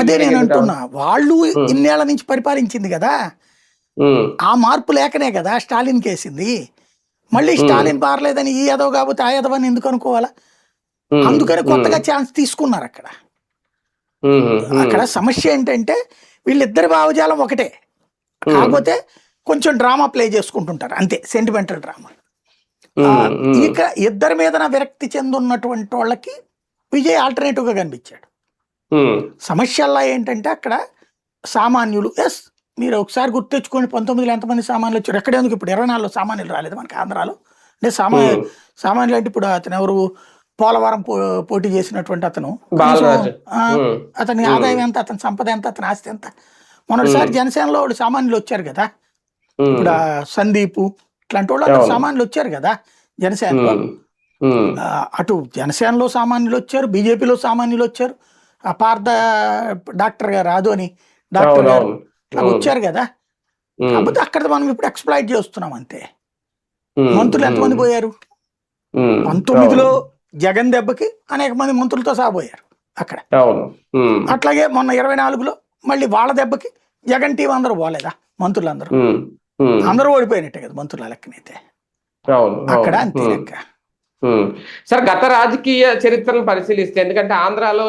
అదే నేను అంటున్నా, వాళ్ళు ఉమ్, ఇన్నేళ్ల నుంచి పరిపాలించింది కదా, ఉమ్, ఆ మార్పు లేకనే కదా స్టాలిన్ కేసింది. మళ్ళీ ఉమ్, స్టాలిన్ బారలేదని ఈ ఎదవ కాబట్టి ఆ ఎదవని ఎందుకు అనుకోవాలా? ఉమ్, అందుకని ఉమ్, కొత్తగా ఛాన్స్ తీసుకున్నారు అక్కడ. ఉమ్, ఉమ్, అక్కడ సమస్య ఏంటంటే వీళ్ళిద్దరి భావజాలం ఒకటే, ఉమ్, కాకపోతే కొంచెం డ్రామా ప్లే చేసుకుంటుంటారు అంతే, సెంటిమెంటల్ డ్రామా. ఆ, ఉమ్, ఉమ్, ఇక ఇద్దరి మీద విరక్తి చెందున్నటువంటి వాళ్ళకి విజయ్ ఆల్టర్నేటివ్గా కనిపించాడు. ఉమ్, సమస్యల్లో ఏంటంటే అక్కడ సామాన్యులు, ఎస్ మీరు ఒకసారి గుర్తు తెచ్చుకోండి, 19లో ఎంతమంది సామాన్యులు వచ్చారు, ఎక్కడేందుకు ఇప్పుడు 24లో సామాన్యులు రాలేదు మనకి ఆంధ్రాలో. అంటే ఉమ్. సామాన్యులు అంటే ఇప్పుడు అతను ఎవరు, పోలవరం పోటీ చేసినటువంటి అతను కనీసం బాలరాజు. ఉమ్, అతని ఉమ్, ఆదాయం ఎంత, అతని సంపద ఎంత, అతని ఆస్తి ఎంత. మొన్నటిసారి ఉమ్, జనసేనలో వాళ్ళు సామాన్యులు వచ్చారు కదా, ఉమ్. ఇప్పుడు సందీపు ఇట్లాంటి వాళ్ళు అందరు అవును. సామాన్యులు వచ్చారు కదా జనసేనలో. ఉమ్, ఉమ్, అటు జనసేనలో సామాన్యులు వచ్చారు, బీజేపీలో సామాన్యులు వచ్చారు. ఆ పార్థ డాక్టర్ గారు, రాదు అని డాక్టర్ గారు అవునవును. అట్లా ఉమ్, వచ్చారు కదా. ఉమ్, కాకపోతే అక్కడ మనం ఇప్పుడు ఎక్స్ప్లాయిట్ చేస్తున్నాం అంతే. ఉమ్, మంత్రులు ఉమ్, ఎంతమంది పోయారు ఉమ్. అవును. 19లో జగన్ దెబ్బకి అనేక మంది మంత్రులతో సాబోయారు అక్కడ. అవును. ఉమ్, అట్లాగే మొన్న 24లో మళ్ళీ వాళ్ళ దెబ్బకి జగన్ టీం అందరూ పోలేదా, మంత్రులందరూ ఉమ్, ఉమ్. అందరూ ఓడిపోయినట్టే కదా మంత్రుల లెక్కనైతే. అవును. అక్కడ అవును. అంతే ఉమ్, లెక్క. ఉమ్. సార్, గత రాజకీయ చరిత్రను పరిశీలిస్తే, ఎందుకంటే ఆంధ్రాలో